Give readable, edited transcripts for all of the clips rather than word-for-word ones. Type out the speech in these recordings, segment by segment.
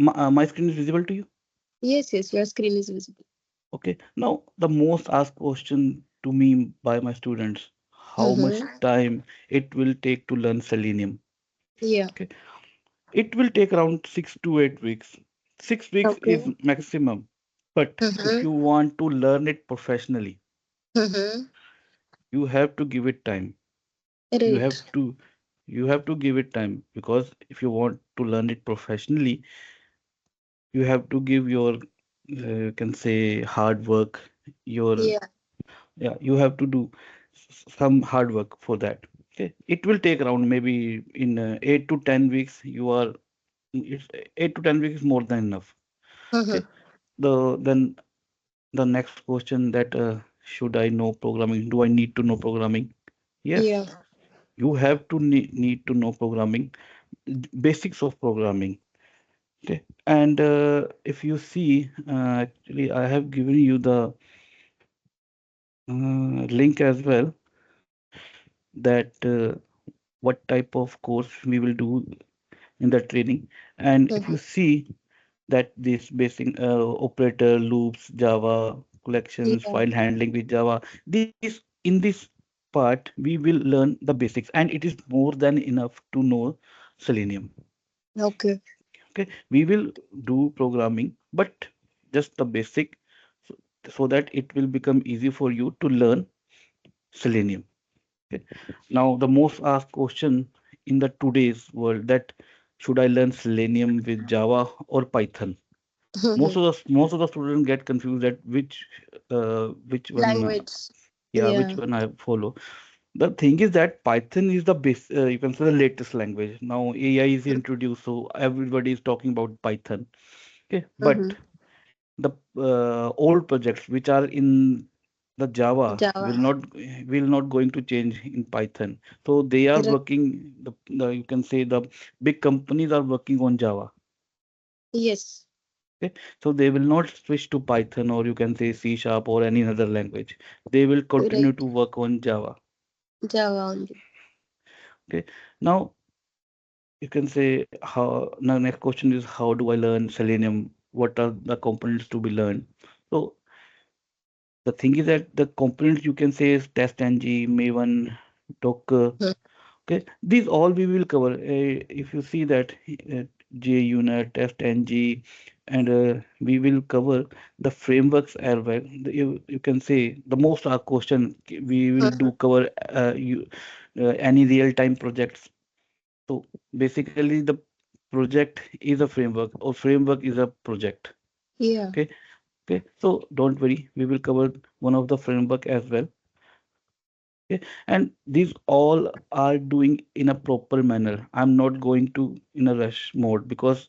my screen is visible to you? Yes, yes, your screen is visible. Okay. Now, the most asked question to me by my students, how much Mm-hmm. time it will take to learn Selenium? Yeah. Okay. It will take around 6 to 8 weeks. 6 weeks is Okay. maximum. But if Mm-hmm. you want to learn it professionally, Mm-hmm. you have to give it time. You have Right. to you have to give it time, because if you want to learn it professionally, you have to give your you can say hard work, your Yeah. yeah, you have to do some hard work for that. Okay, it will take around maybe in 8 to 10 weeks. It's 8 to 10 weeks is more than enough. Okay, Mm-hmm. then the next question, that should I know programming, do I need to know programming? Yes, Yeah. you have to need to know programming, basics of programming. Okay, and if you see, actually I have given you the link as well, that what type of course we will do in the training. And if Mm-hmm. you see that this basic operator loops, Java collections, Yeah. file handling with Java, this in this part we will learn the basics, and it is more than enough to know Selenium. Okay. Okay, we will do programming, but just the basic, so, so that it will become easy for you to learn Selenium. Okay. Now, the most asked question in the today's world, that should I learn Selenium with Java or Python? Mm-hmm. Most of the students get confused at which one Language. yeah, which Yeah. one I follow. The thing is that Python is the base, you can say the latest language. Now AI is introduced, so everybody is talking about Python. Okay, Mm-hmm. but the old projects which are in the Java Java. will not going to change in Python. So they are Right. working, the you can say the big companies are working on Java. Yes. Okay, so they will not switch to Python, or you can say C sharp or any other language. They will continue Right. to work on Java. Java only. Okay, now you can say how. Now next question is, how do I learn Selenium? What are the components to be learned? So the thing is that the components you can say is TestNG, Maven, Docker. Mhm. Okay, these all we will cover. If you see that JUnit, TestNG, and we will cover the frameworks as well. You can say the most our question we will do Mhm. cover any real-time projects. So basically, the project is a framework, or framework is a project. Yeah. Okay, okay. So don't worry, we will cover one of the framework as well. Okay, and these all are doing in a proper manner. I'm not going to in a rush mode, because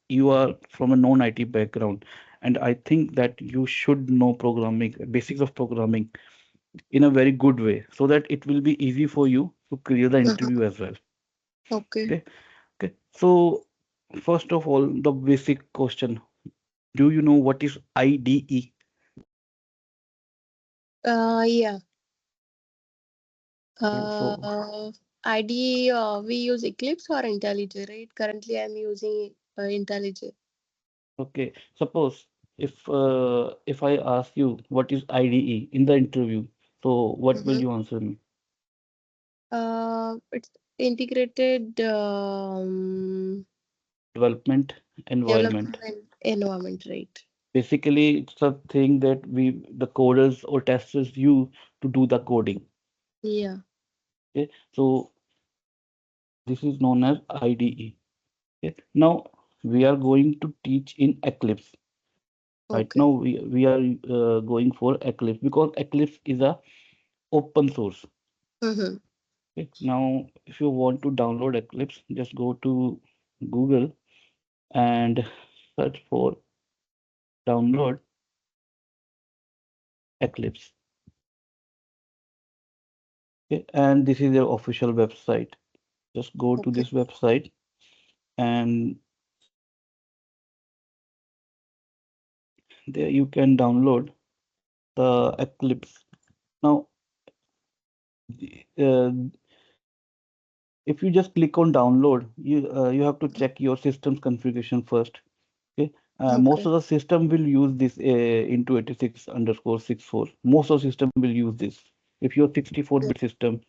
you are from a non-IT background, and I think that you should know programming, basics of programming in a very good way, so that it will be easy for you to clear the Mhm. interview as well. Okay. Okay, okay. So first of all, the basic question: do you know what is IDE? Yeah. So ID, we use Eclipse or IntelliJ, right? Currently, I'm using IntelliJ. okay, suppose if I ask you what is IDE in the interview, so what will Mm-hmm. you answer me? It's integrated Development environment. development environment, right? Basically, it's a thing that the coders or testers use to do the coding. Yeah. Okay, so this is known as IDE. Okay, now we are going to teach in Eclipse. Right Okay. now we are going for Eclipse, because Eclipse is a open source. Mm-hmm. Okay, now if you want to download Eclipse, just go to Google and search for download Eclipse. Okay, and this is their official website. Just go to Okay. this website, and there you can download the Eclipse. Now, uh, if you just click on download, you have to check your system's configuration first. Okay. Most Okay. of the system will use this into 86 underscore 64. Most of the system will use this. If your 64-bit system,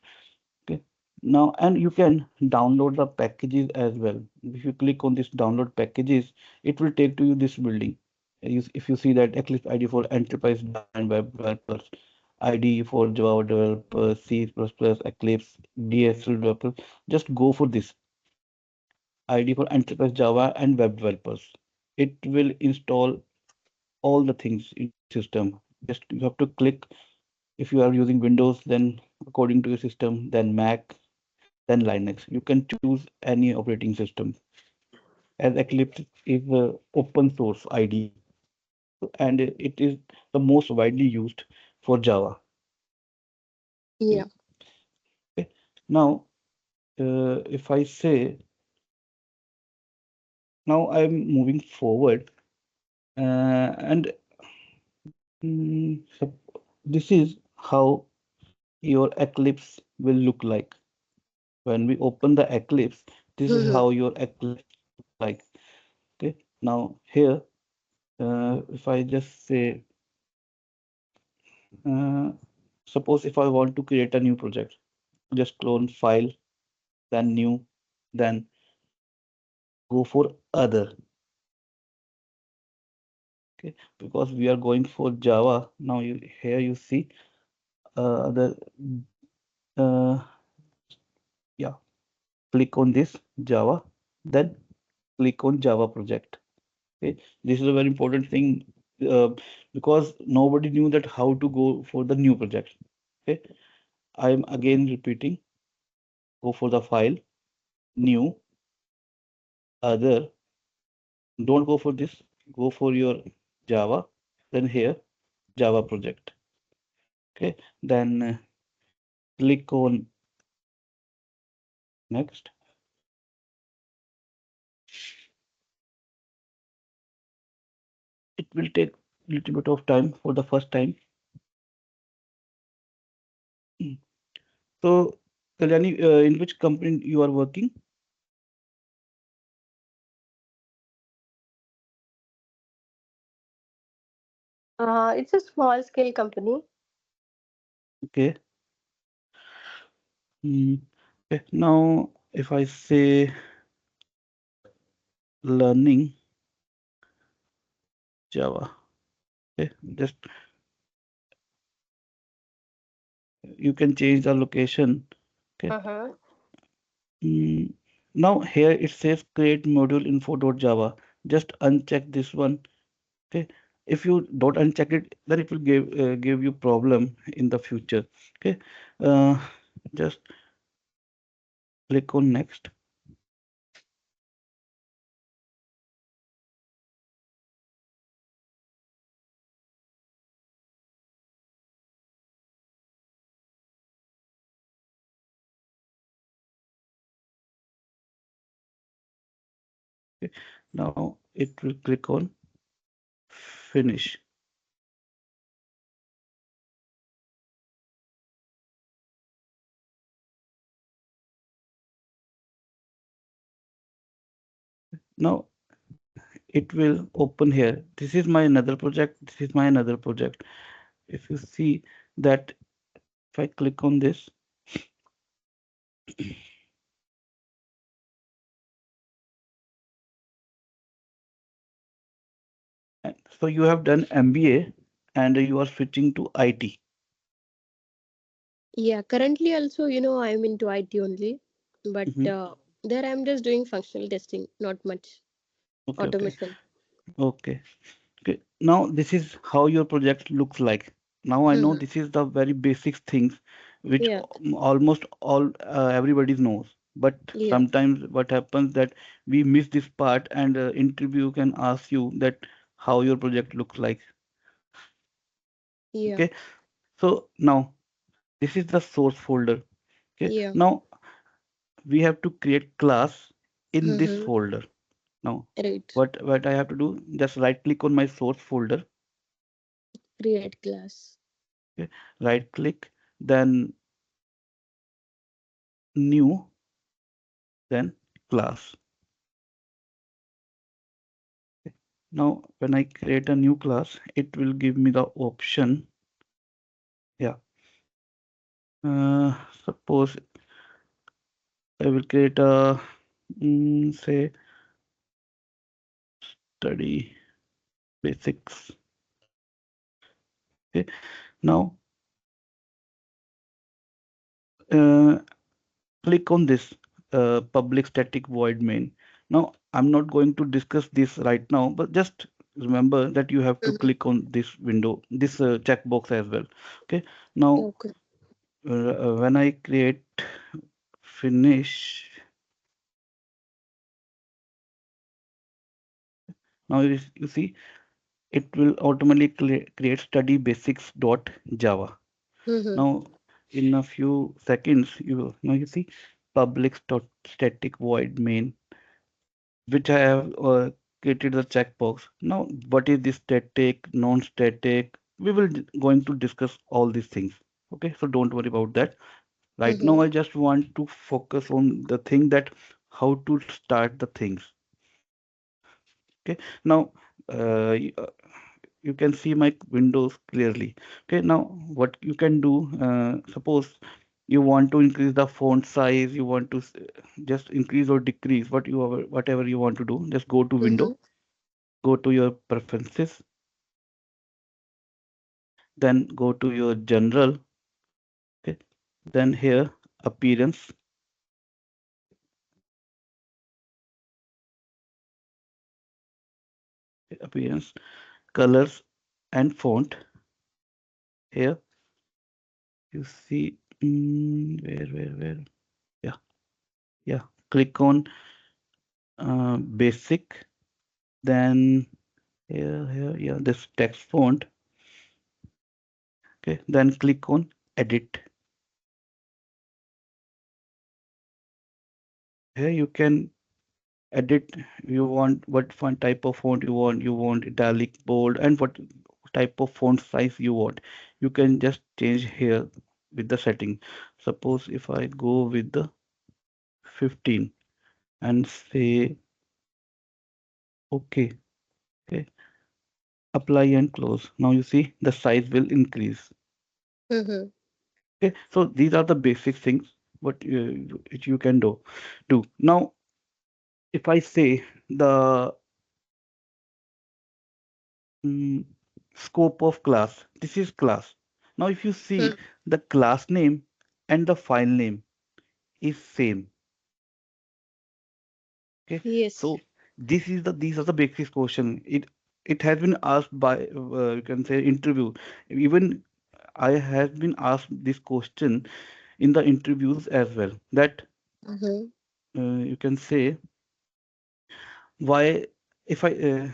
okay. Now, and you can download the packages as well. If you click on this download packages, it will take to you this building. If you see that Eclipse IDE for enterprise Java and web developers, IDE for Java developers, C++, Eclipse, DSL developers, just go for this IDE for enterprise Java and web developers. It will install all the things in your system. Just you have to click. If you are using Windows, then according to your system, then Mac, then Linux. You can choose any operating system, as Eclipse is open source IDE, and it is the most widely used for Java. Yeah. Okay. Okay. Now, if I say now I'm moving forward, and this is how your Eclipse will look like. When we open the Eclipse, this is Mhm. how your Eclipse looks like. Okay. Now here, if I just say, uh, suppose if I want to create a new project, just clone file, then new, then go for other. Okay, because we are going for Java. Now you here you see the uh, yeah, click on this Java, then click on Java project. Okay, this is a very important thing uh, because nobody knew that how to go for the new project. Okay, I am again repeating, go for the file, new, other, don't go for this, go for your Java, then here, Java project. Okay, then click on next. It will take a little bit of time for the first time. Mm. So, Kalyani, in which company you are working? It's a small scale company. Okay. Mm. Okay. Now, if I say learning Java, okay, just you can change the location. Okay. Uh-huh. Mm, now here it says create module info.java. Just uncheck this one. Okay. If you don't uncheck it, then it will give you problem in the future. Okay. Uh, just click on next. Okay. Now it will click on finish. Now it will open here. This is my another project. This is my another project. If you see that, if I click on this, so you have done MBA and you are switching to IT. Yeah, currently also, I'm into IT only, but Mhm. there I'm just doing functional testing, not much Okay, okay, automation. okay, okay. Now this is how your project looks like. Now I know Mm-hmm. this is the very basic things which Yeah, almost all everybody knows. But yeah, sometimes what happens that we miss this part, and interview can ask you that how your project looks like. yeah, Okay, so now this is the source folder. Okay, yeah. now we have to create class in this Mm-hmm. folder. Now Right. what I have to do, just right click on my source folder. Create class. Okay, right click, then new, then class. Now, when I create a new class, it will give me the option. Yeah, suppose I will create a say study basics. Okay. Now, uh, click on this public static void main. Now, I'm not going to discuss this right now, but just remember that you have to Mm-hmm. click on this window, this checkbox as well. Okay. Now, Okay. when I create finish, now you see it will automatically create study basics dot java. Mm-hmm. Now, in a few seconds, you will now you see public dot static void main, which I have created the checkbox. Now, what is this static, non-static? We will going to discuss all these things. Okay, so don't worry about that. Right now, Mm-hmm. I just want to focus on the thing that how to start the things. Okay, now you can see my windows clearly. Okay, now what you can do, suppose you want to increase the font size, you want to just increase or decrease whatever you want to do, just go to Mm-hmm. window, go to your preferences, then go to your general. Okay, then here appearance, colors and font. Here you see, where, yeah, yeah, click on basic, then here, yeah, this text font. Okay, then click on edit. Here you can edit. You want what font type of font you want. You want italic, bold, and what type of font size you want. You can just change here with the setting. Suppose if I go with the 15 and say okay, okay, apply and close. Now you see the size will increase. Mm-hmm. Okay, so these are the basic things what which you can do. Now, if I say the mm, scope of class, this is class. Now, if you see the class name and the file name is same. Okay, Yes. so these are the basic question. It has been asked by you can say interview. Even I have been asked this question in the interviews as well. That Mm-hmm. you can say why if I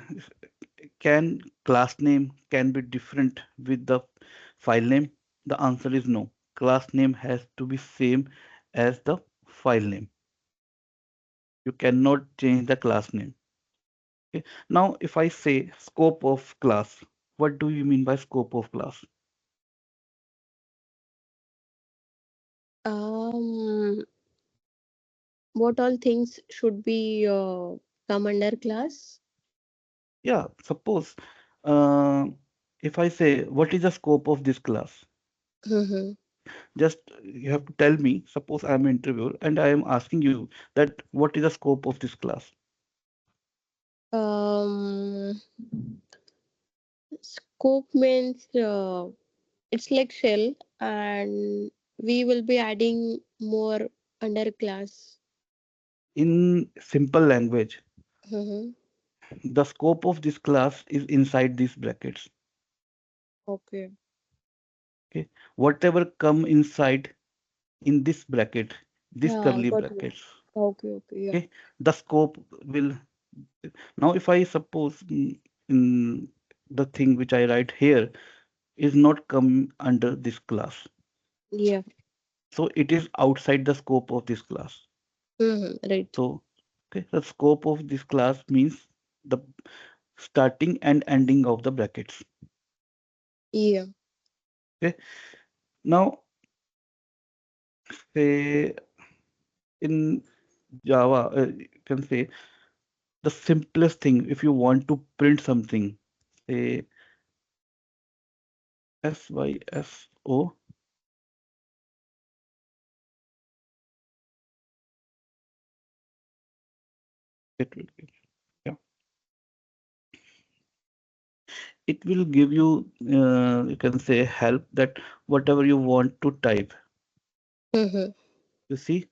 can class name can be different with the file name? The answer is no. Class name has to be same as the file name. You cannot change the class name. Okay. Now, if I say scope of class, what do you mean by scope of class? Um, what all things should be come under class? Yeah, suppose uh, if I say what is the scope of this class, Mm-hmm. just you have to tell me. Suppose I am an interviewer and I am asking you that what is the scope of this class? Um, Scope means it's like shell, and we will be adding more under class. In simple language, Mm-hmm. the scope of this class is inside these brackets. Okay. Okay, whatever come inside in this bracket, this Yeah, curly got you. brackets. Okay, okay, yeah. Okay, the scope will now if I suppose in the thing which I write here is not come under this class, Yeah. so it is outside the scope of this class. Mm-hmm. Right. So okay, the scope of this class means the starting and ending of the brackets. Yeah. Okay, now say in Java, you can say the simplest thing if you want to print something, say SYSO, it will give, yeah, it will give you, you can say help that whatever you want to type, Mm-hmm. you see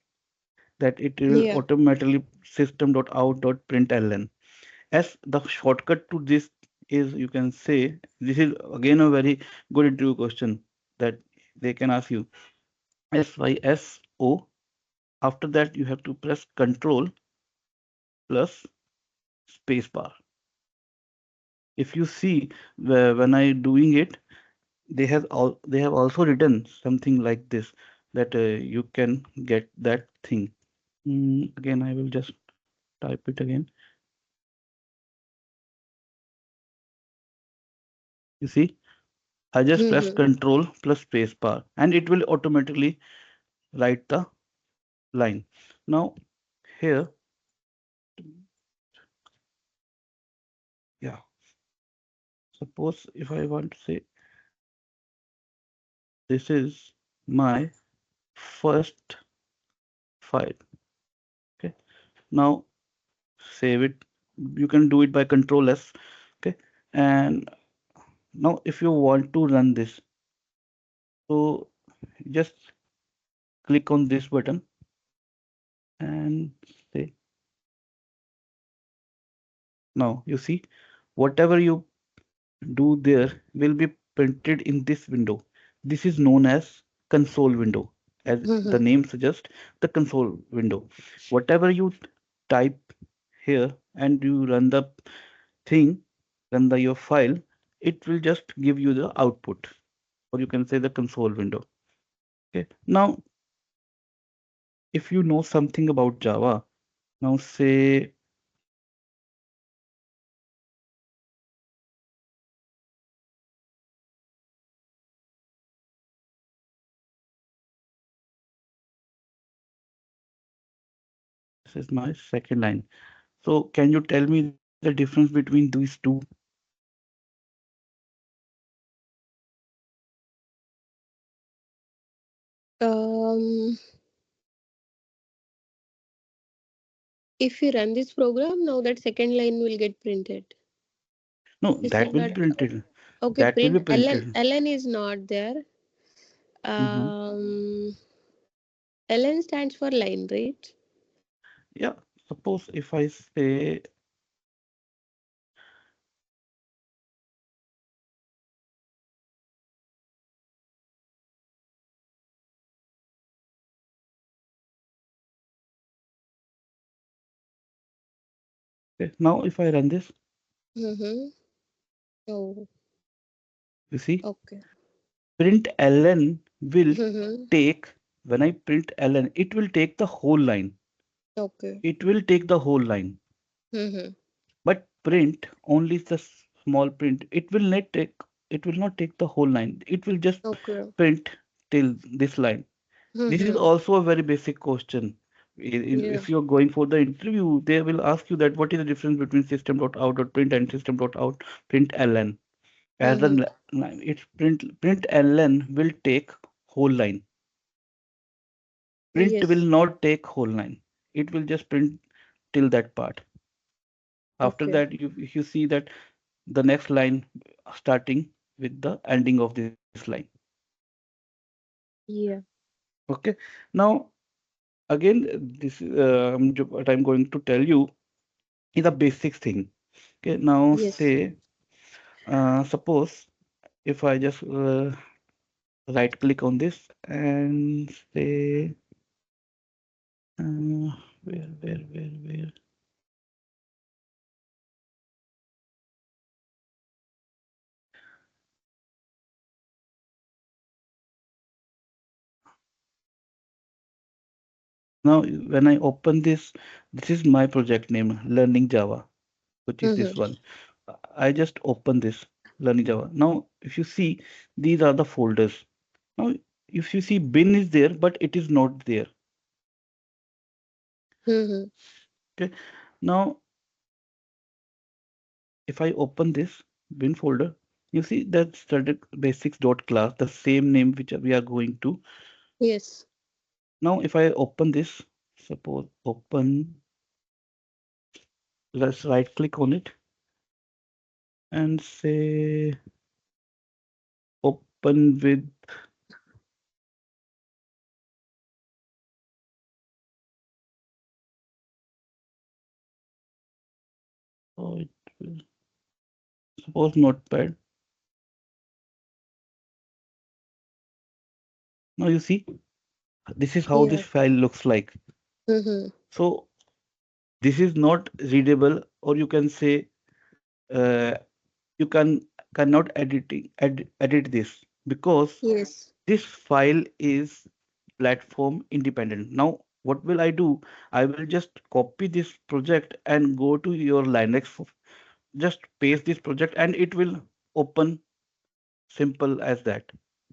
that it will Yeah. automatically system.out.println. As the shortcut to this is, you can say, this is again a very good interview question that they can ask you. SYSO. After that, you have to press Control plus spacebar. If you see when I doing it, they have also written something like this that you can get that thing. Again, I will just type it again. You see, I just press Mm-hmm. Control plus spacebar, and it will automatically write the line. Now here, yeah, suppose if I want to say this is my first file. Okay, now save it. You can do it by Control S. Okay, and now if you want to run this, so just click on this button and say, now you see whatever you do there will be printed in this window. This is known as console window. As the Mm-hmm. name suggests, the console window. Whatever you type here and you run the thing, run the your file, it will just give you the output, or you can say the console window. Okay. Now, if you know something about Java, now say, this is my second line. So can you tell me the difference between these two? Um, if you run this program, now that second line will get printed. No, You that said will be that. printed. Okay, That will be print ln. printed. Ln is not there. Hmm. Um, ln stands for line, right? Yeah. Suppose if I say, okay, now if I run this, Mm-hmm. Oh, you see, okay. print ln will Mm-hmm. take, when I print ln, it will take the whole line. Okay. It will take the whole line. Mm-hmm. But print only the small print. It will not take the whole line. It will just Okay. print till this line. This is Mm-hmm. also a very basic question. Yeah. If you're going for the interview, they will ask you that what is the difference between system.out.print and system.out.println. As a Mm-hmm. it's println will take whole line. Print will Yes. not take whole line. It will just print till that part. After Okay. that, you see that the next line starting with the ending of this line. Yeah. Okay. Now again, this what I'm going to tell you is a basic thing. Okay. Now Yes. say, suppose if I just right click on this and say, where? Now when I open this, this is my project name, Learning Java, which is this Mm-hmm. one. I just open this, Learning Java. Now if you see, these are the folders. Now if you see bin is there, but it is not there. Mm-hmm. Okay. Now, if I open this bin folder, you see that static basics dot class, the same name which we are going to. Yes. Now, if I open this, suppose open, let's right click on it and say open with, oh, it will, suppose notepad. Now you see, this is how Yeah. this file looks like. Mm-hmm. So this is not readable, or you can say uh, you cannot edit this because Yes. this file is platform independent. Now, what will I do? I will just copy this project and go to your Linux, just paste this project, and it will open simple as that.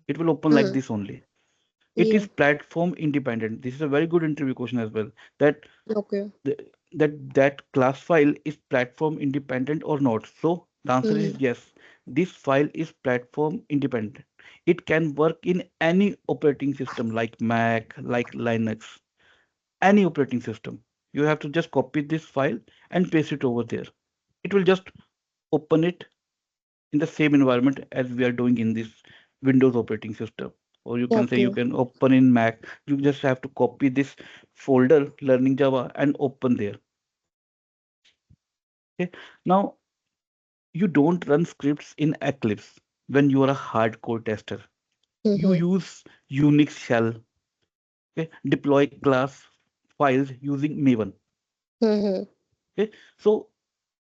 It will open like Mm-hmm. this only. It is Yeah. platform independent. This is a very good interview question as well. That Okay. that class file is platform independent or not. So the answer is Mm-hmm. yes. This file is platform independent. It can work in any operating system like Mac, like Linux, any operating system. You have to just copy this file and paste it over there. It will just open it in the same environment as we are doing in this Windows operating system. Or you can say you Okay. can open in Mac. You just have to copy this folder learning Java and open there. Okay. Now you don't run scripts in Eclipse when you are a hardcore tester. You Mm-hmm. use Unix shell, okay? Deploy class files using Maven. Mm-hmm. Okay? So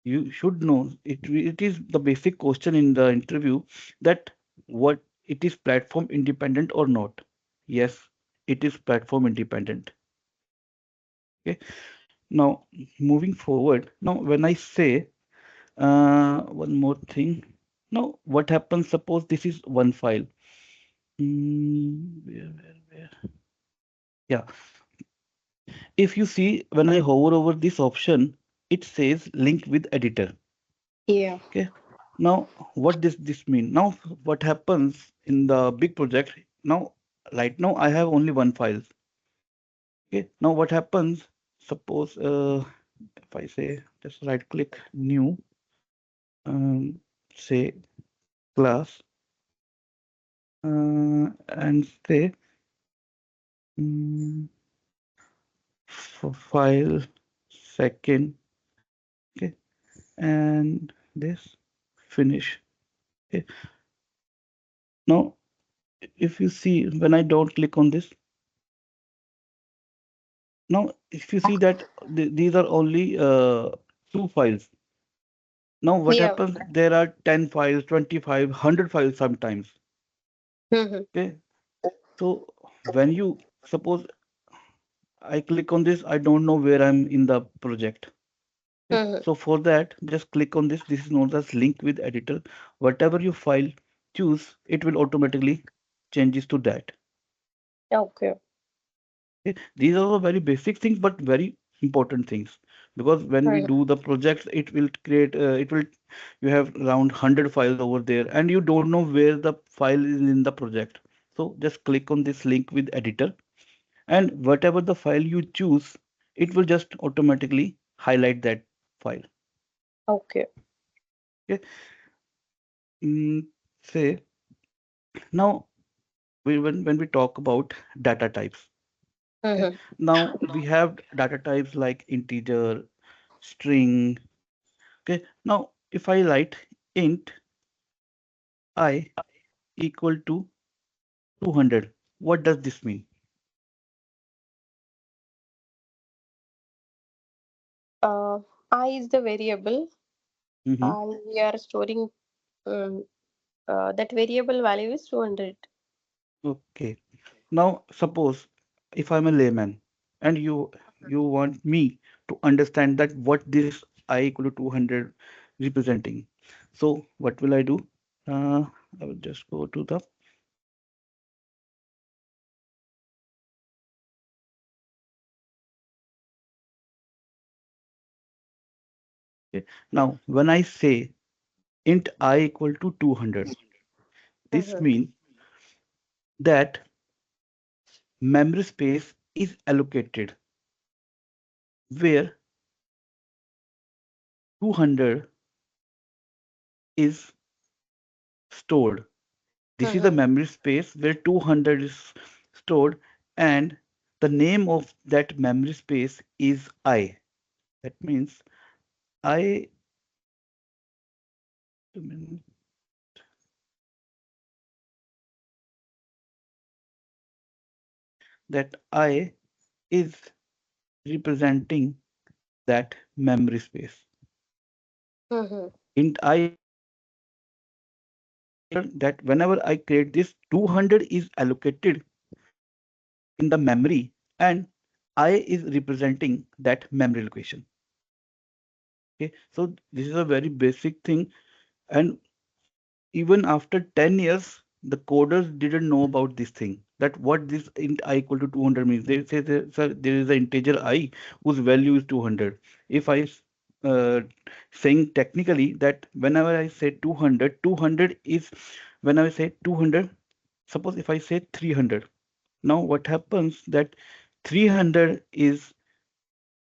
you should know it is the basic question in the interview that what it is platform independent or not. Yes, it is platform independent. Okay. Now moving forward, now when I say one more thing. Now what happens? Suppose this is one file. Where? Yeah. If you see, when I hover over this option, it says link with editor. Yeah. Okay. Now, what does this mean? Now, what happens in the big project? Now, right now, I have only one file. Okay. Now, what happens? Suppose if I say just right click new, say class, and say mm, file second. Okay. And this finish. Okay. Now, if you see when I don't click on this, now if you see that these are only two files. Now what Yeah. happens? There are 10 files, 25, 100 files sometimes. Mm-hmm. Okay. So when you suppose I click on this, I don't know where I'm in the project. Okay. Mm-hmm. So for that, just click on this. This is known as link with editor. Whatever you file choose, it will automatically changes to that. Okay. Okay. These are the very basic things, but very important things because when we Mm-hmm. do the projects, it will create, it will, you have around 100 files over there and you don't know where the file is in the project. So just click on this link with editor and whatever the file you choose, it will just automatically highlight that file. Okay. Okay. Mm, say now when we talk about data types. Okay. Mm-hmm. Now we have data types like integer, string. Okay, now if I write int I equal to 200, what does this mean? Uh, I is the variable, Hmm. and we are storing um, that variable value is 200. Okay, now suppose if I'm a layman and you want me to understand that what this I equal to 200 representing. So what will I do? I will just go to the Okay. Now, when I say int I equal to 200, this Mm-hmm. means that memory space is allocated where 200 is stored. This is the Mm-hmm. memory space where 200 is stored, and the name of that memory space is I. That means I, that I is representing that memory space. Mm-hmm. Int I equal to 200 means here that whenever I create this, 200 is allocated in the memory, and I is representing that memory location. Okay, so this is a very basic thing, and even after 10 years, the coders didn't know about this thing. That what this int I equal to 200 means. They say, sir, there is an integer I whose value is 200. If uh, saying technically that whenever I say 200, 200 is when I say 200. Suppose if I say 300. Now what happens that 300 is,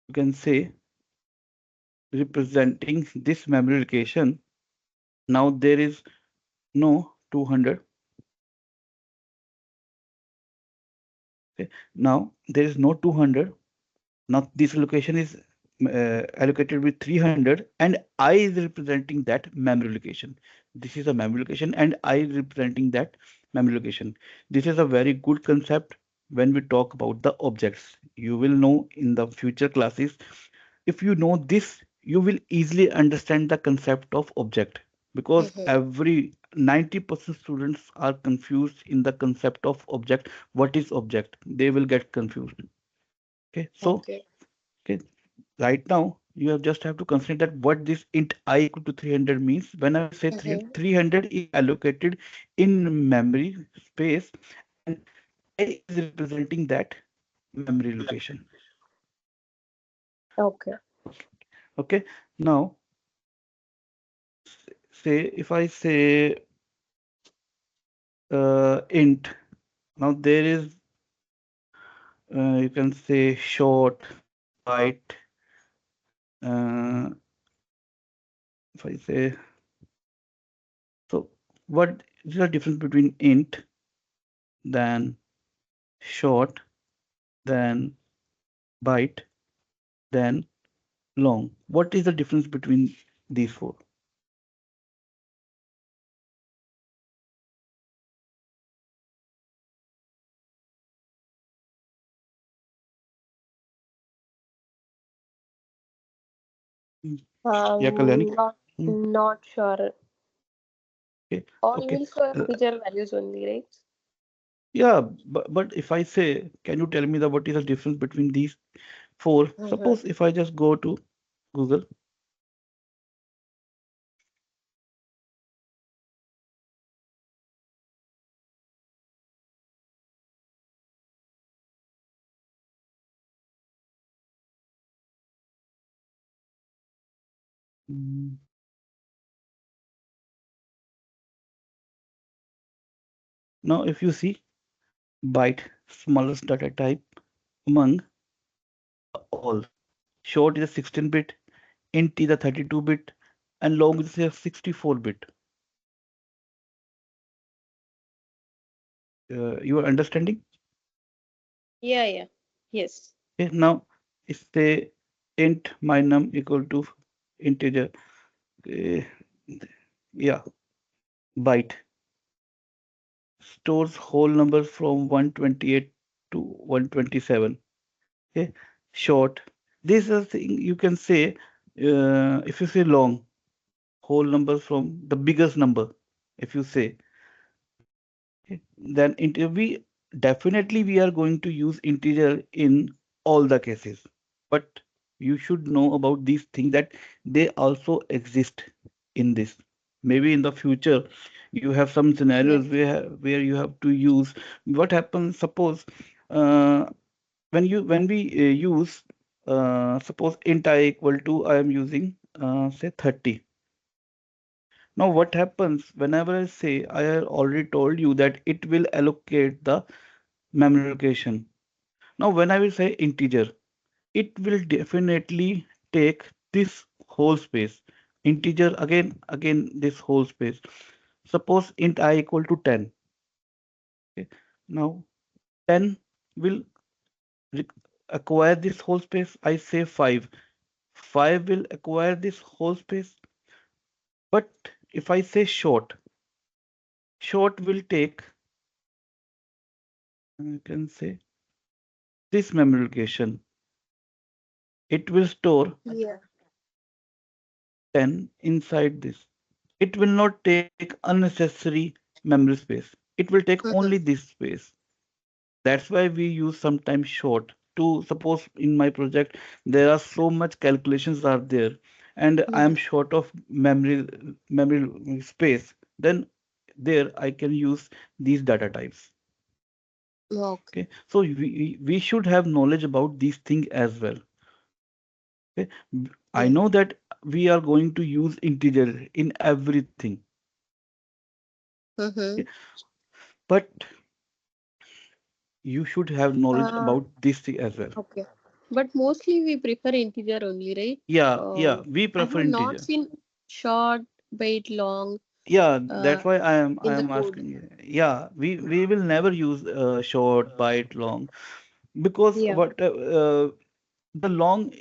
you can say, representing this memory location. Now there is no 200. Okay. Now there is no 200. Now this location is allocated with 300, and I is representing that memory location. This is a memory location and I is representing that memory location. This is a very good concept when we talk about the objects. You will know in the future classes. If you know this, you will easily understand the concept of object, because Mm-hmm. every 90% students are confused in the concept of object. What is object? They will get confused. Okay, so Okay. okay, right now you have just have to consider that what this int I equal to 300 means. Whenever I say Mm-hmm. 300, 300 is allocated in memory space, and I is representing that memory location. Okay. Okay, now say if I say int, now there is you can say short, byte. If I say so, what is the difference between int, then short, then byte, then long? What is the difference between these four? Mm. Yeah, Kalyani. Not Mm. not sure. Okay, All okay. means for Uh, integer values only, right? yeah, but if I say, can you tell me the what is the difference between these four? Mm-hmm. Suppose if I just go to Google. Mm, Now, if you see byte, smallest data type among all, short is a 16-bit, int is a 32-bit, and long is a 64-bit. You are understanding? Yeah, yeah. Yes. Okay, now if say int my num equal to integer, uh, yeah, byte stores whole numbers from 128 to 127. Okay, short. This is a thing you can say. If you say long, whole numbers from the biggest number. If you say, okay, then we definitely we are going to use integer in all the cases. But you should know about these things that they also exist in this. Maybe in the future you have some Yes. scenarios where you have to use what happens. Suppose uh, when we use suppose int I equal to I am using say 30. Now what happens whenever I say, I have already told you that it will allocate the memory location. Now when I will say integer, it will definitely take this whole space. Integer again this whole space. Suppose int I equal to 10. Okay. Now 10 will re- acquire this whole space. I say 5. 5 will acquire this whole space. But if I say short will take, I can say this memory location. It will store Yeah. 10 inside this. It will not take unnecessary memory space. It will take only Mm-hmm. this space. That's why we use sometimes short. To suppose in my project there are so much calculations are there and I am Mm-hmm. short of memory space, then there I can use these data types. Okay. Okay, so we should have knowledge about these things as well. Okay, I Yeah. know that we are going to use integer in everything. Mm-hmm. Okay, but you should have knowledge Uh, about this thing as well. okay. But mostly we prefer integer only, right? Yeah, we I prefer have not integer. seen short, byte long Yeah, uh, that's why I in the am code. asking you. Yeah, we will never use short, byte, long, because Yeah. what the long,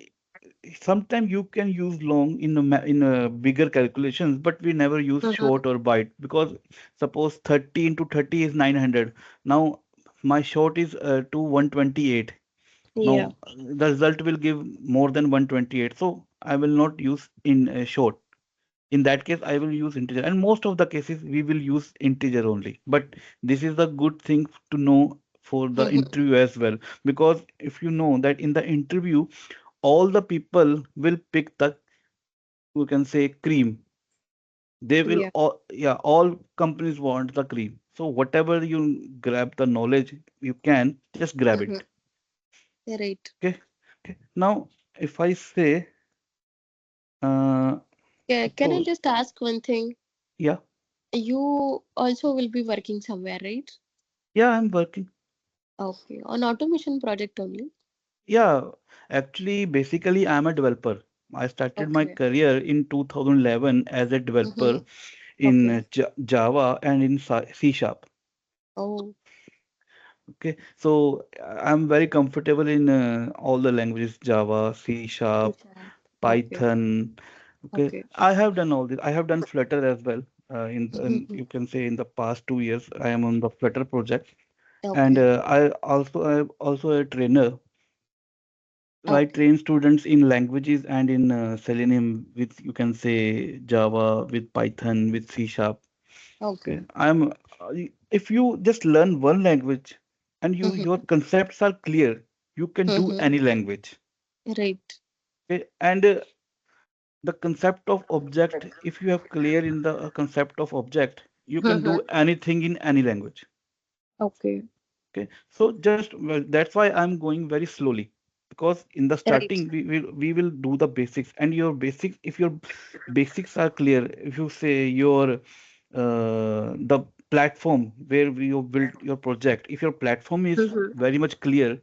sometimes you can use long in in a bigger calculations, but we never use Mm-hmm. short or byte because suppose 30 into 30 is 900. Now my short is to 128. Yeah. Now the result will give more than 128. So I will not use in short. In that case I will use integer, and most of the cases we will use integer only. But this is the good thing to know for the Mm-hmm. interview as well, because if you know that in the interview all the people will pick the, you can say, cream. They will Yeah. all, yeah, all companies want the cream, so whatever you grab the knowledge you can just grab Mm-hmm. it. Right. Okay, okay. Now if I say Yeah. Can I suppose, just ask one thing? yeah, You also will be working somewhere, right? yeah, I'm working. Okay. On automation project only. Yeah, actually, basically, I'm a developer. I started my Okay. career in 2011 as a developer Mm-hmm. in Okay. Java and in C Sharp. Oh. Okay, so I'm very comfortable in all the languages: Java, C Sharp, C-sharp. Okay. Python. Okay, Okay. I have done all this. I have done Flutter as well. Mm-hmm. You can say in the past 2 years, I am on the Flutter project, and Okay. I also a trainer. I Okay. train students in languages and in Selenium with, you can say, Java, with Python, with C Sharp. Okay, Okay. if you just learn one language and your Mm-hmm. concepts are clear, you can do Mm-hmm. any language. Right. Okay, and the concept of object, if you have clear in the concept of object, you can do Mm-hmm. anything in any language. Okay. Okay, so just well, that's why I'm going very slowly, because in the Right. starting we will do the basics, and your basics, if your basics are clear, if you say your the platform where you build your project, if your platform is Mm-hmm. very much clear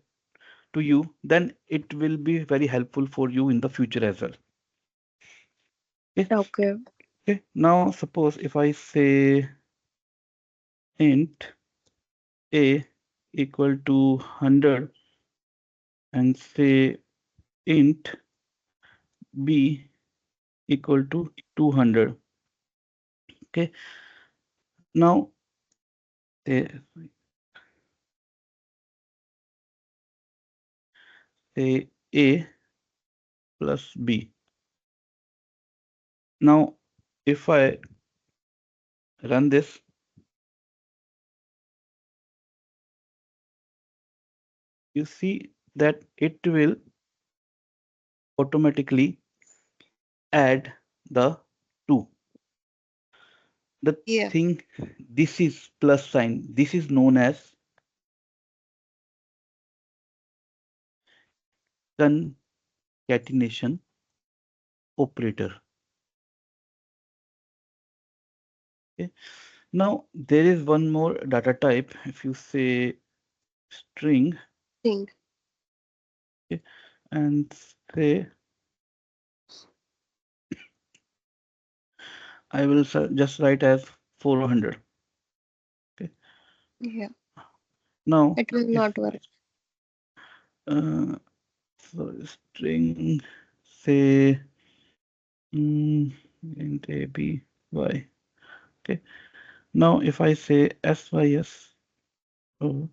to you, then it will be very helpful for you in the future as well. Okay, Okay. okay. Now suppose if I say int a equal to 100 and say int b equal to 200. Okay, now say, say a plus b. Now if I run this, you see that it will automatically add the 2. The Yeah. thing, this is plus sign, this is known as concatenation. operator. Okay. Now there is one more data type. If you say string, String. okay, and say I will just write as 400. Okay. Yeah. Now It will if not work. uh, so string say int a b y. Okay. Now if I say sys o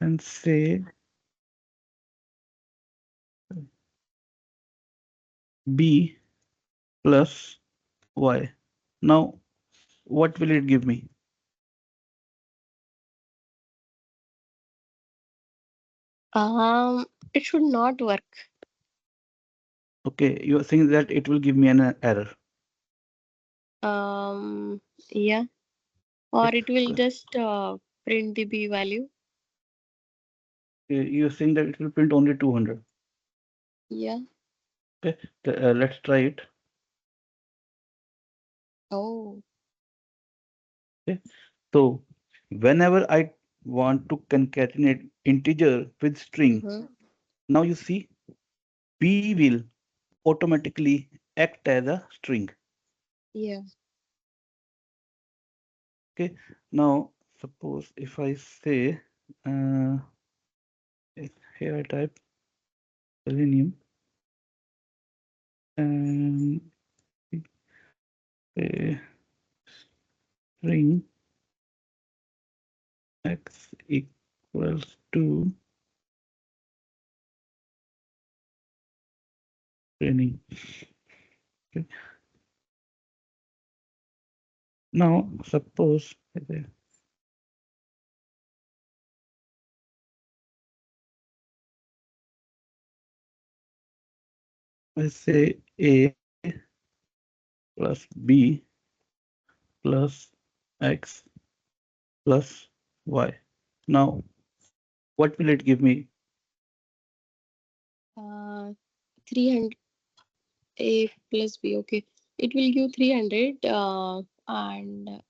and say b plus y. Now what will it give me? It should not work. Okay, you are saying that it will give me an error. Um, yeah. Or it will Okay. just print the b value. You're saying that it will print only 200. Yeah. Okay, let's try it. Oh. Okay, so whenever I want to concatenate integer with string, Mm-hmm. now you see B will automatically act as a string. Yeah. Okay, now suppose if I say uh, here I type selenium and say string x equals to training. Okay. Now suppose I say a plus b plus x plus y. Now what will it give me? Uh, 300 a plus b. Okay. It will give 300 and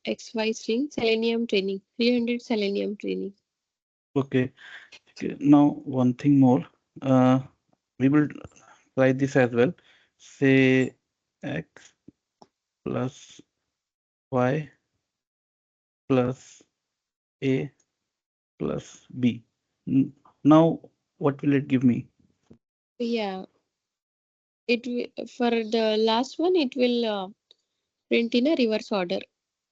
XY string selenium training. 300 selenium training. Okay, okay. Now one thing more. Uh, we will try this as well. Say x plus y plus a plus b. Now what will it give me? Yeah. For the last one, it will print in a reverse order.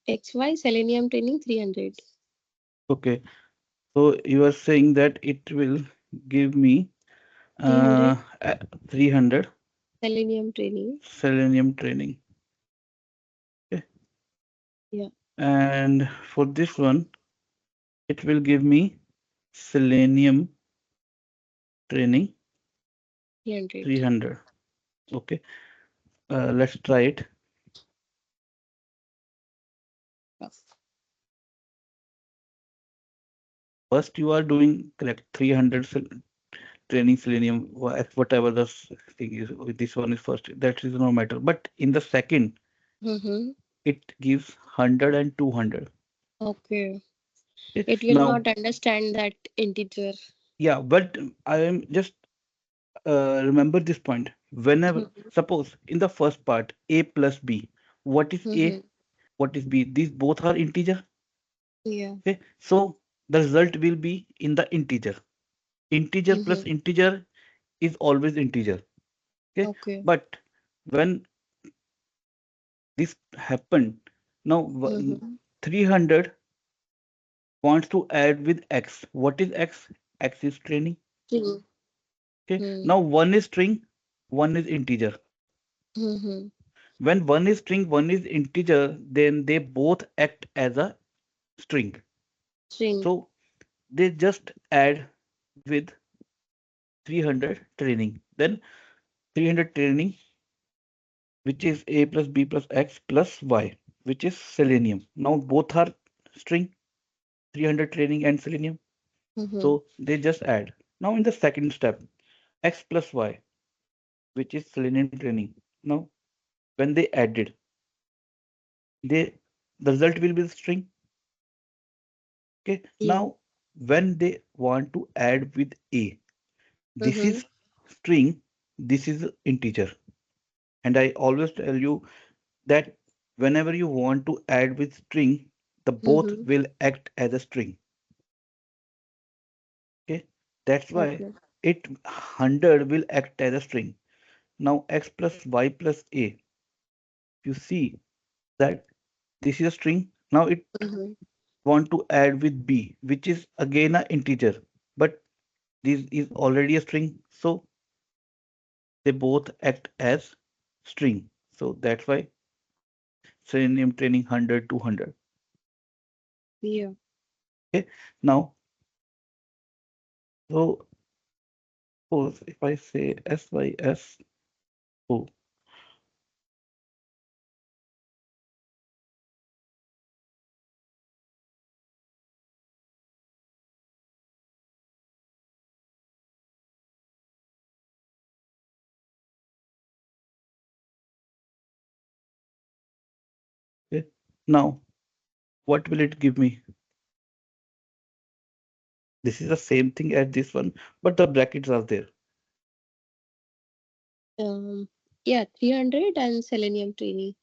XY selenium training 300. Okay, so you are saying that it will give me 300 uh, 300 selenium training. selenium training. Okay. Yeah. And for this one, it will give me selenium training 300. 300. Okay. Let's try it. First, you are doing correct 300 training selenium, whatever the thing is. This one is first. That is no matter. But in the second, Mm-hmm. it gives 100 and 200. Okay. Okay. It will Now, not understand that integer. yeah, but I am just remember this point. Whenever, Mm-hmm. suppose in the first part, a plus b, what is a? Mm-hmm. What is b? These both are integer. Yeah. Okay, so the result will be in the integer. Integer plus Mm-hmm. integer is always integer. Okay, Okay. but when this happened, now Mm-hmm. 300 wants to add with x. What is x? X is training. String. Okay, Mm-hmm. now one is string, one is integer. Mm-hmm. When one is string, one is integer, then they both act as a string. String. So they just add with 300 training. Then 300 training, which is a plus b plus x plus y, which is selenium. Now both are string, 300 training and selenium. Mm-hmm. So they just add. Now in the second step, x plus y. which is Selenium training. Now, when they added, they the result will be the string. Okay. Yeah. Now, when they want to add with a, this Mm-hmm. is string, this is integer. And I always tell you that whenever you want to add with string, the both Mm-hmm. will act as a string. Okay. That's why Okay. it 100 will act as a string. Now x plus y plus a, you see that this is a string. Now it Mm-hmm. want to add with b, which is again an integer, but this is already a string, so they both act as string. So that's why Selenium training 100 to 100. Yeah. Okay. Now, so suppose if I say sys, oh, okay. Now what will it give me? This is the same thing as this one, but the brackets are there. Um. Yeah. 300 and Selenium Training.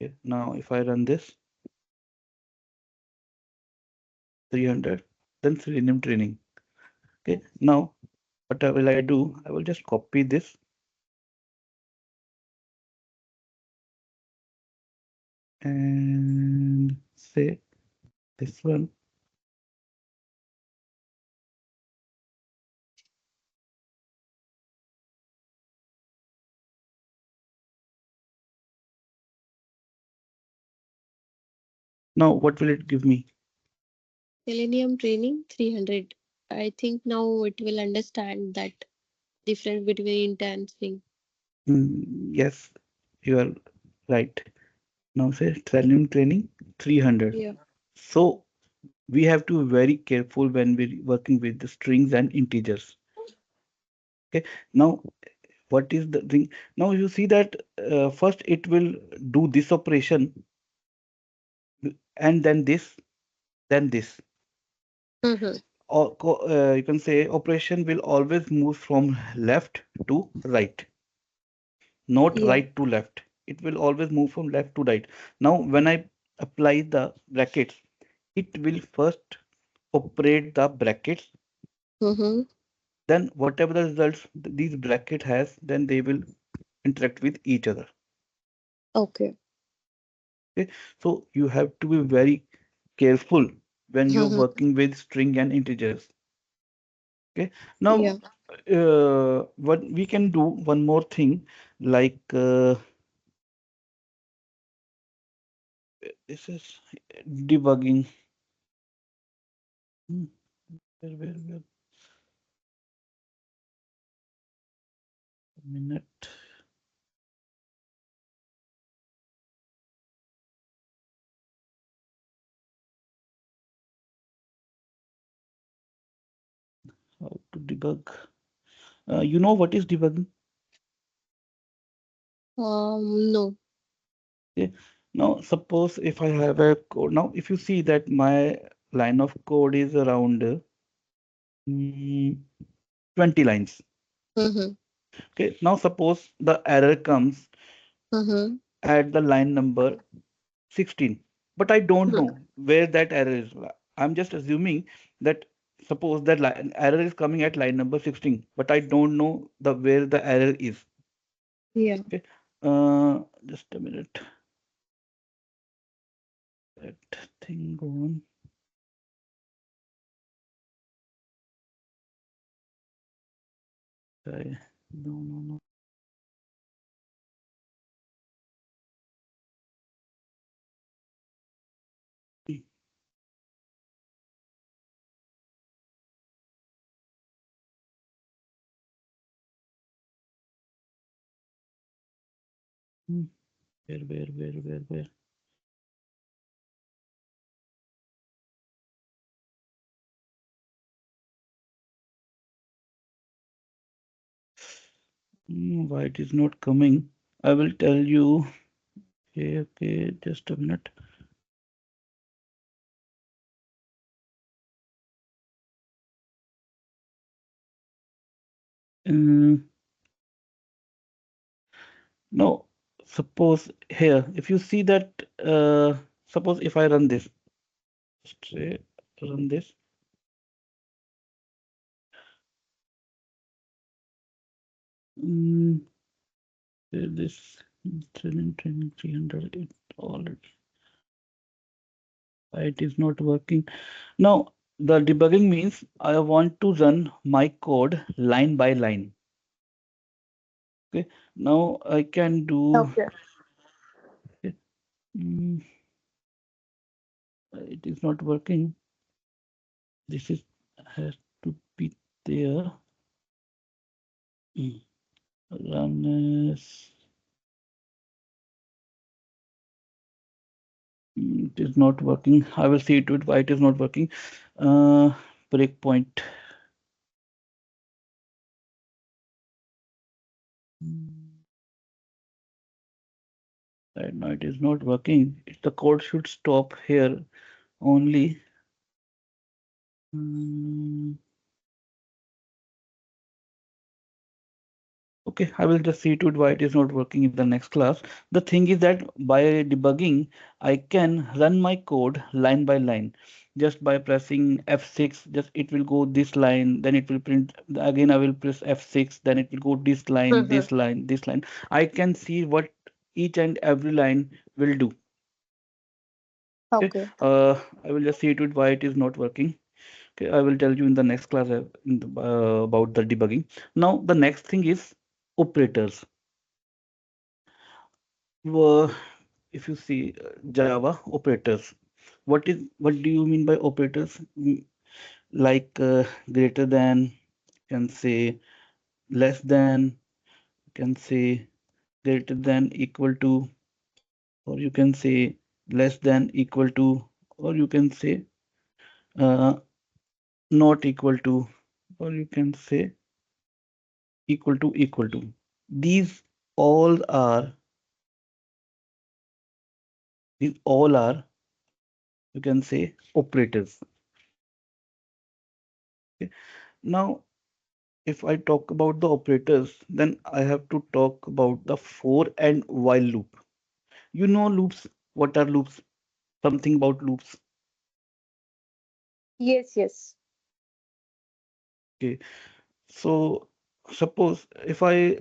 Okay. Now if I run this 300, then Selenium training. Okay. Now what will I do? I will just copy this and say this one. Now what will it give me? Selenium Training 300. I think now it will understand that difference between int and string. Yes, you are right. Now say Selenium training 300. Yeah. So we have to be very careful when we're working with the strings and integers. Okay. Now what is the thing? Now you see that first it will do this operation and then this. Mm-hmm. Or you can say operation will always move from left to right, not Yeah. right to left. It will always move from left to right. Now when I apply the brackets, it will first operate the brackets, Mm-hmm. then whatever the results these bracket has, then they will interact with each other. Okay. Okay, so you have to be very careful when you're Mm-hmm. working with string and integers. Okay, now Yeah. what we can do one more thing, like this is debugging. Hmm, where, a minute. How to debug? You know what is debugging? No. Okay. Now suppose if I have a code. Now if you see that my line of code is around mm, 20 lines. Mm-hmm. Okay. Now suppose the error comes Mm-hmm. at the line number 16, but I don't know where that error is. I'm just assuming that suppose that error is coming at line number 16, but I don't know the where the error is. Yeah. Okay. Just a minute. That thing go on. I, no, no, no. Hmm, where? Why it is not coming? I will tell you. Okay, okay, just a minute. Um, no, suppose here, if you see that, suppose if I run this, say, run this, um, this training 300, it already, it is not working. Now, the debugging means I want to run my code line by line. Okay, now I can do, Okay. okay, mm, it is not working. This is has to be there. Mm, Run as, it is not working. I will see to it why it is not working. Uh, Breakpoint. Mm, Right now it is not working. The code should stop here only. Mm, Okay, I will just see to it why it is not working in the next class. The thing is that by debugging, I can run my code line by line. Just by pressing F6, just it will go this line, then it will print again. I will press F6, then it will go this line, Mm-hmm. this line, this line. I can see what each and every line will do. Okay, Okay. I will just see to it why it is not working. Okay, I will tell you in the next class about the debugging. Now, the next thing is operators. Well, if you see Java operators, what do you mean by operators? Like greater than, can say less than, can say greater than equal to, or you can say less than equal to, or you can say uh, not equal to, or you can say equal to equal to. These all are these all are, you can say, operators. Okay. Now, if I talk about the operators, then I have to talk about the for and while loop. You know loops. What are loops? Something about loops. Yes, yes. Okay. So suppose if I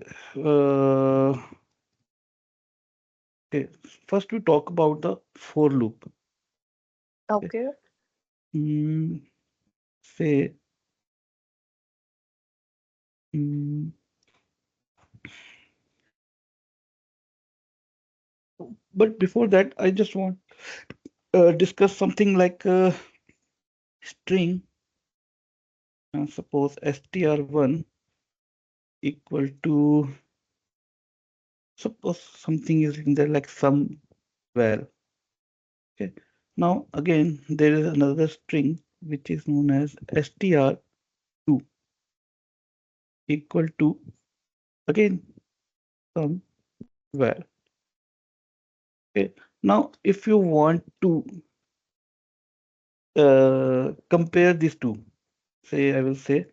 okay, first we talk about the for loop. Okay. Okay. Mm, Say, mm, but before that, I just want discuss something like string. Suppose str1 equal to, suppose something is in there like some well. Okay. Now again there is another string which is known as str2 equal to again some well. Okay. Now if you want to compare these two, say I will say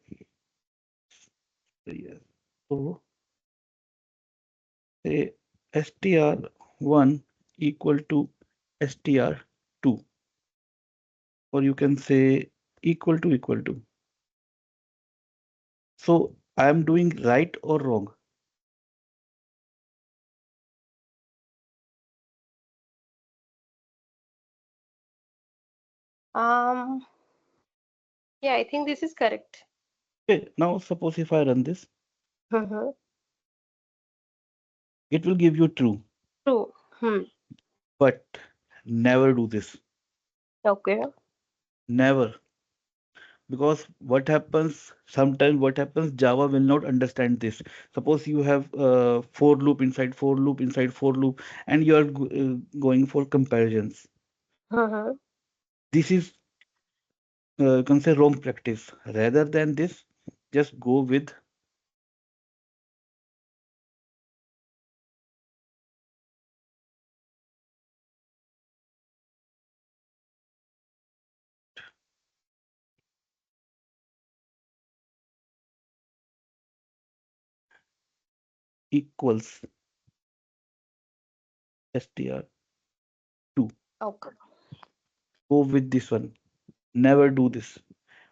yes. So say str1 equal to str2, or you can say equal to. So I am doing right or wrong? Um. Yeah, I think this is correct. Okay, now suppose if I run this, Mm-hmm. it will give you true, True. Hmm. but never do this. Okay. Never. Because what happens, sometimes what happens, Java will not understand this. Suppose you have for loop inside for loop inside for loop, and you are going for comparisons. Mm-hmm. This is, you can say, wrong practice. Rather than this, just go with equals str2. Okay. Go with this one. Never do this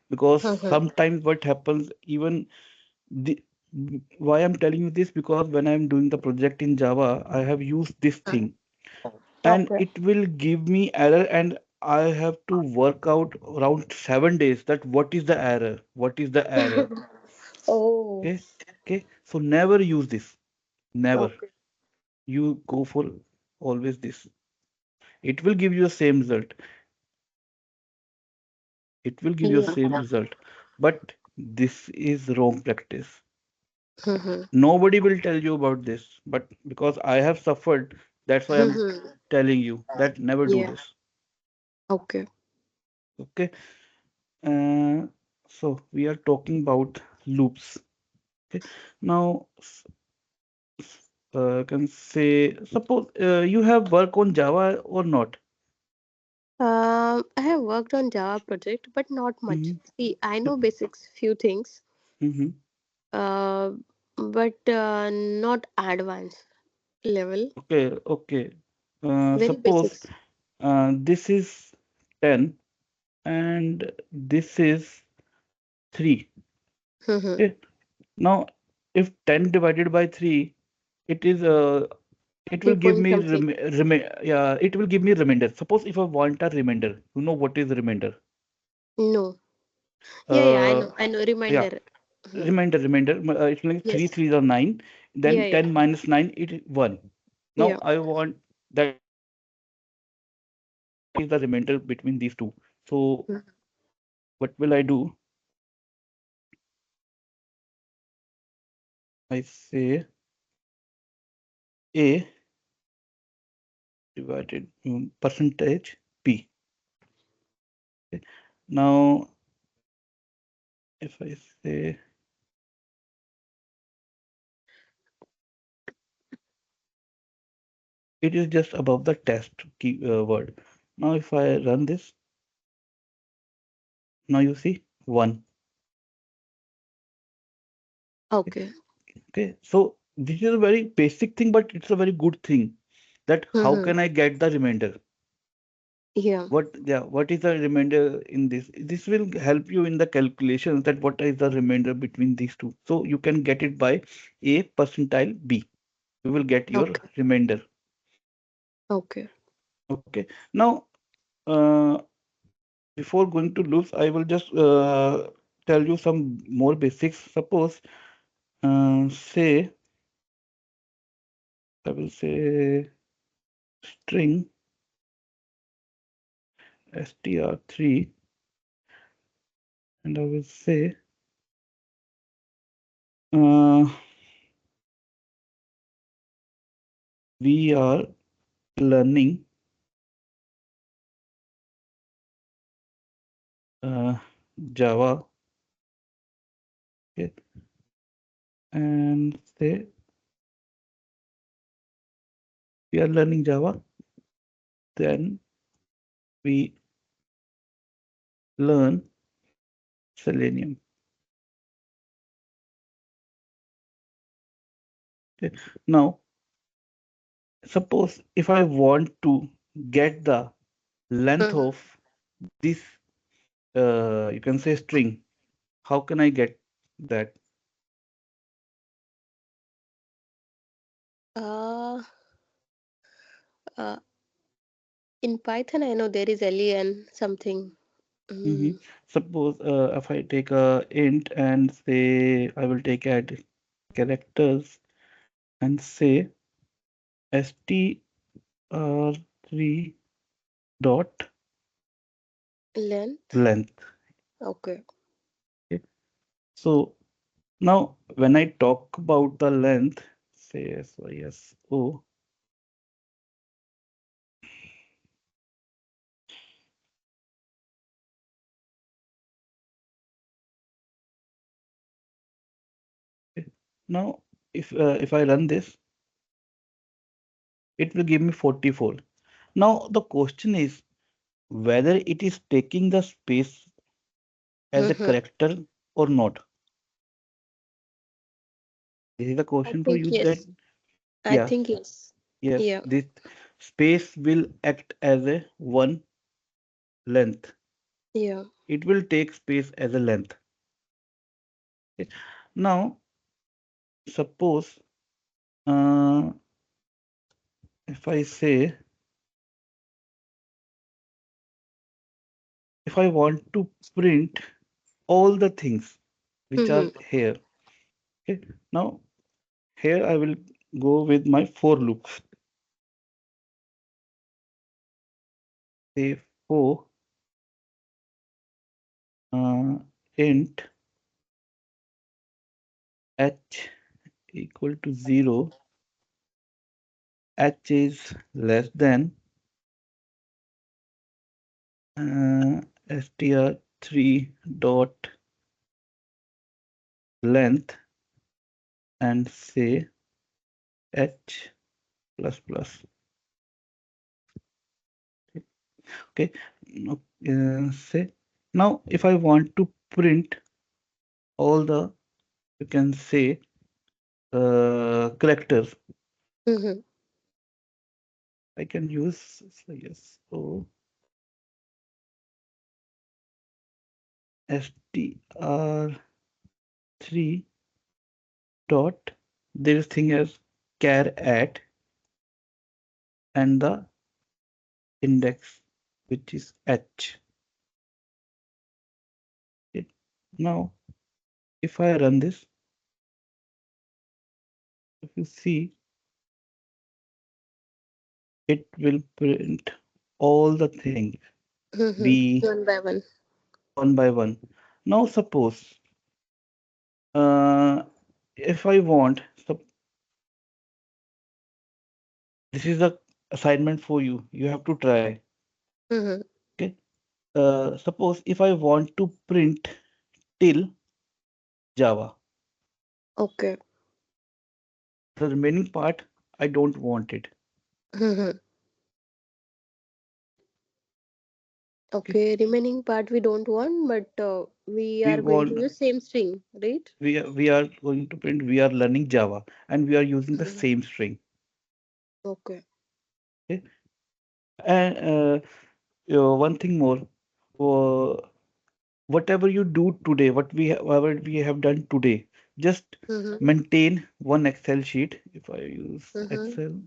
because sometimes what happens, even the why I'm telling you this, because when I'm doing the project in Java, I have used this thing and Okay. it will give me error, and I have to work out around 7 days that what is the error, what is the error. Oh, Okay, okay. So never use this. Never. okay. You go for always this. It will give you the same result. It will give you the Yeah. same result. But this is wrong practice. Mm-hmm. Nobody will tell you about this. But because I have suffered, that's why I'm Mm-hmm. telling you that never do Yeah. this. Okay. Okay. Uh, so we are talking about loops. Okay. Now, can say, suppose you have work on Java or not. I have worked on Java project, but not much. Mm-hmm. See, I know basics, few things, Mm-hmm. uh, but not advanced level. Okay. Okay. Very Suppose basics. this is 10 and this is 3. Mm-hmm. Okay. Now, if 10 divided by 3, it is it will Two give point me something. yeah, it will give me remainder. Suppose if I want a remainder, you know what is remainder? No. Yeah, yeah, I Uh, know. I know. yeah, Reminder. Hmm. remainder. It's like 3 Yes. 3s are 9. Yeah, Then yeah, 10 minus 9, it is 1. yeah. Now I want that is the remainder between these two. So Mm. what will I do? I say A divided percentage P. Okay. Now if I say it is just above the test key word. Now if I run this, now you see 1. Okay. Okay, so this is a very basic thing, but it's a very good thing that how Mm-hmm. can I get the remainder? Yeah. What is the remainder in this? This will help you in the calculations that what is the remainder between these two. So you can get it by A percentile B. You will get your Okay. remainder. Okay. Okay. Now, before going to loops, I will just tell you some more basics. Suppose, say, I will say string str3, and I will say uh, we are learning uh, Java, okay, and say we are learning Java, then we learn Selenium. Okay. Now, suppose if I want to get the length Mm-hmm. of this, you can say string, how can I get that? Uh, uh, in Python, I know there is len something. Hmm. Mm, Suppose if I take a int and say I will take add characters and say str3 dot length. length. Okay. Okay. So now when I talk about the length, say SYSO, okay. Now if I run this, it will give me 44. Now the question is whether it is taking the space as a Mm-hmm. character or not. This is a I question for think you that, yes. I yeah, think yes. yes, Yeah. this space will act as a one length. Yeah. It will take space as a length. Okay. Now, suppose uh, if I say, if I want to print all the things which are Mm-hmm. here. Okay. Now, here I will go with my for loops. Say for uh, int h equal to 0, h is less than str3 dot length, and say h plus plus. Okay. Now, say now if I want to print all the, you can say, characters, Mm-hmm. I can use, so yes, so str3 dot this thing as char at and the index which is h. Okay. Now if I run this, if you see, it will print all the things Mm-hmm. b One by one. one by one. Now suppose uh, if I want, so this is the assignment for you. You have to try. Mm-hmm. Okay. Suppose if I want to print till Java, Okay. the remaining part I don't want it. Mm-hmm. Okay. Okay. Remaining part we don't want, but we We are going to want use same string, right? we are going to print, we are learning Java and we are using the Mm-hmm. same string. Okay. Okay. And one thing more, uh, whatever you do today, whatever we have done today, just Mm-hmm. maintain one Excel sheet. If I use Mm-hmm. Excel,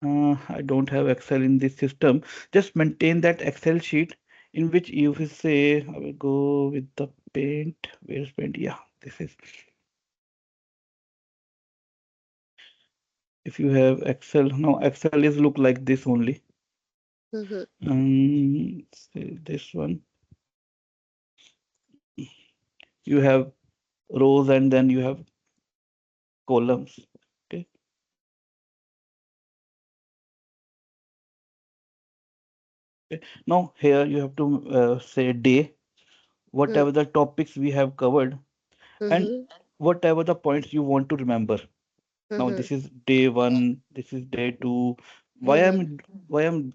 I don't have Excel in this system. Just maintain that Excel sheet in which you will say, I will go with the paint. Where's paint? Yeah, this is. If you have Excel, now Excel is look like this only. Mm-hmm. Say this one. You have rows and then you have columns. Okay. Okay. Now here you have to say day, whatever the topics we have covered, and Mm-hmm. whatever the points you want to remember. Now Mm-hmm. this is day one, this is day two. Why Mm-hmm. I'm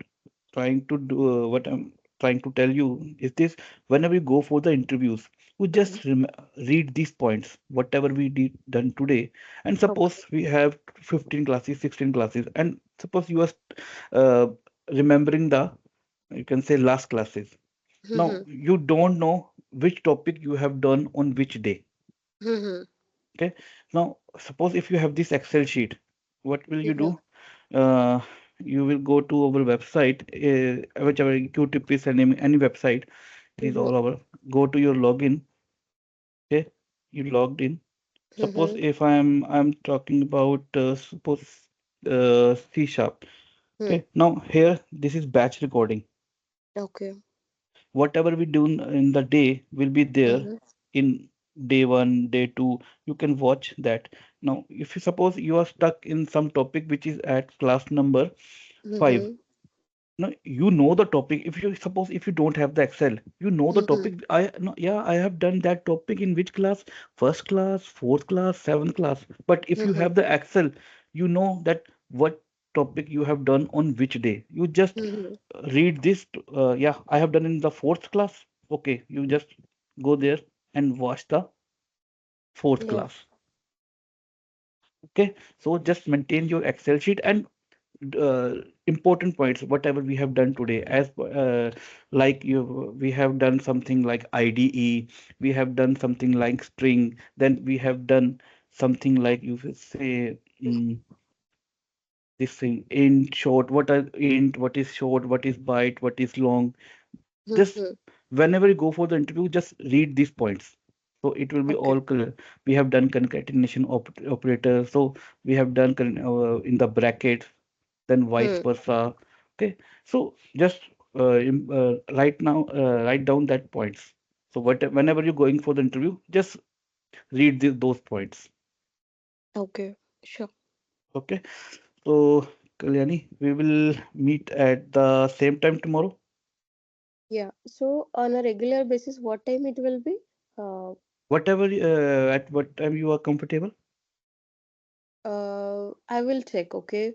trying to do what I'm trying to tell you is this: whenever you go for the interviews, you just read these points, whatever we did done today. And Okay. suppose we have 15 classes, 16 classes, and suppose you are uh, remembering the, you can say, last classes. Now Mm-hmm. you don't know which topic you have done on which day. Mm-hmm. Okay. Now suppose if you have this Excel sheet, what will you Yeah. do? uh, you will go to our website, whichever QTP and any website. It is Mm-hmm. all over. Go to your login. Okay, you logged in. Suppose Mm-hmm. if I'm talking about suppose C sharp. Mm. Okay, now here this is batch recording. Okay. Whatever we do in the day will be there Mm-hmm. in day one, day two. You can watch that. Now, if you suppose you are stuck in some topic which is at class number 5. Mm-hmm. No, you know the topic. If you suppose if you don't have the Excel, you know the Mm-hmm. topic. I no, yeah, I have done that topic in which class? First class, fourth class, seventh class. But if you Mm-hmm. have the Excel, you know that what topic you have done on which day. You just Mm-hmm. read this. Yeah, I have done in the fourth class. Okay, you just go there and watch the fourth Yeah. class. Okay, so just maintain your Excel sheet and uh, important points, whatever we have done today, as like we have done something like IDE, we have done something like string, then we have done something like you will say this thing int short, what are int, what is short, what is byte, what is long. Just Mm-hmm. whenever you go for the interview, just read these points. So it will be Okay. all clear. We have done concatenation operator. So we have done in the brackets, then vice Hmm. versa. Okay. So just right now, write down that points. So whenever you're going for the interview, just read those points. Okay. Sure. Okay. So Kalyani, we will meet at the same time tomorrow. Yeah. So on a regular basis, what time it will be? Whatever at what time you are comfortable. I will check. Okay.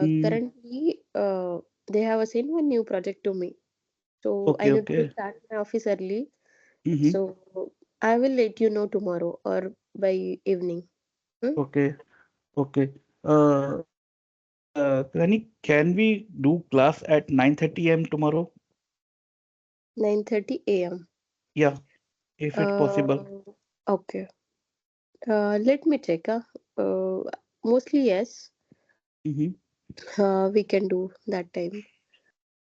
Mm, Currently, they have assigned one new project to me, so I okay, need to okay. start my office early. Mm-hmm. So I will let you know tomorrow or by evening. Hmm? Okay, okay. Rani, can we do class at 9:30 a.m. tomorrow? 9:30 a.m. Yeah, if it's possible. Uh, okay. Let me check. Mostly yes. Mm-hmm. We can do that time.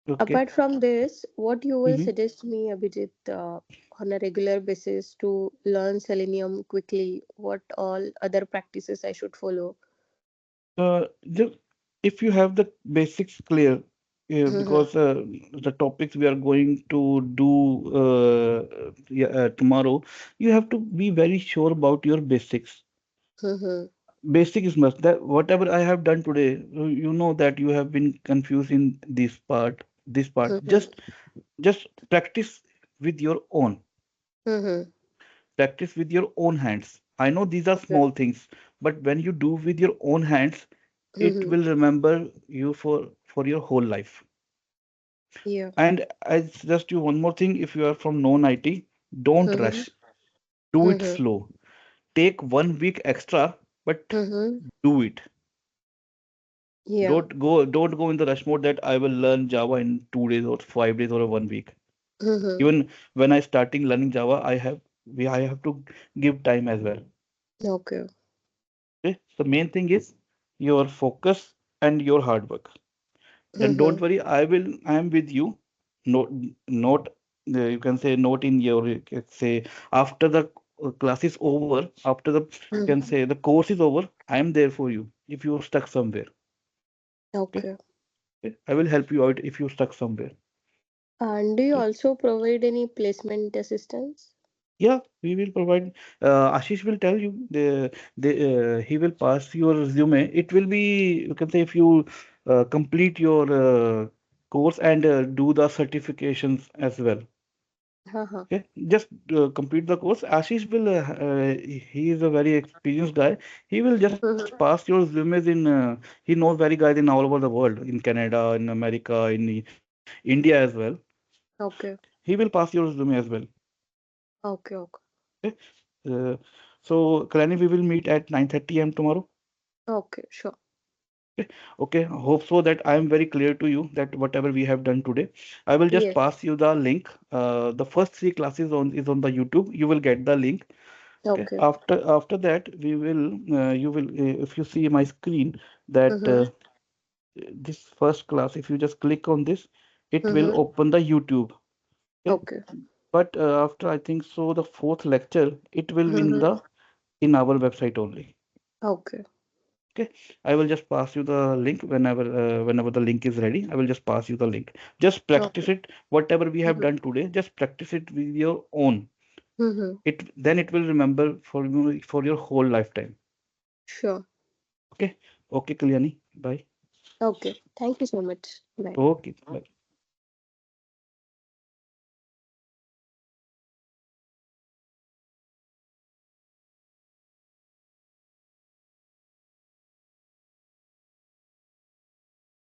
Okay. Apart from this, what you will Mm-hmm. suggest me, Abhijit, on a regular basis to learn Selenium quickly? What all other practices I should follow? Just if you have the basics clear, Mm-hmm. because the topics we are going to do yeah, tomorrow, you have to be very sure about your basics. Mm-hmm. Basic is must. That whatever I have done today, you know that you have been confused in this part. This part, Mm-hmm. just practice with your own. Mm-hmm. Practice with your own hands. I know these are Okay. small things, but when you do with your own hands, it Mm-hmm. will remember you for your whole life. Yeah. And I suggest you one more thing: if you are from non-IT, don't Mm-hmm. rush. Do it Mm-hmm. slow. Take 1 week extra, but Mm-hmm. do it. Yeah. Don't go in the rush mode that I will learn Java in 2 days or 5 days or 1 week. Mm-hmm. Even when I starting learning Java, I have to give time as well. Okay. Okay? The main thing is your focus and your hard work. Then don't Mm-hmm. worry, I am with you. Not you can say not in your you can say after the class is over, after the you can Mm-hmm. say the course is over, I am there for you if you're stuck somewhere. Okay? Okay. Okay? I will help you out if you're stuck somewhere. And do you Okay? also provide any placement assistance? Yeah, we will provide. Ashish will tell you. He will pass your resume. It will be, you can say, if you complete your course and do the certifications as well. Haha. Okay, just complete the course. Ashish will. He is a very experienced guy. He will just pass Mm-hmm. your resumes in. He knows very guys in all over the world, in Canada, in America, in India as well. Okay. He will pass your resume as well. Okay. Okay. Okay. Uh, so, Kalani, we will meet at 9:30 a.m. tomorrow. Okay. Sure. Okay. Okay. Hope so that I am very clear to you that whatever we have done today, I will just Yes. pass you the link. The first three classes on is on the YouTube. You will get the link. Okay. Okay. After that, we will you will if you see my screen that Mm-hmm. this first class, if you just click on this, it will Mm-hmm. open the YouTube. Okay. Okay. But after I think so, the fourth lecture, it will be Mm-hmm. in our website only. Okay. Okay, I will just pass you the link whenever the link is ready. I will just pass you the link. Just practice Okay. it. Whatever we have Mm-hmm. done today, just practice it with your own. Mm-hmm. It then it will remember for you for your whole lifetime. Sure. Okay, okay, Kalyani. Bye. Okay. Thank you so much. Bye. Okay, bye.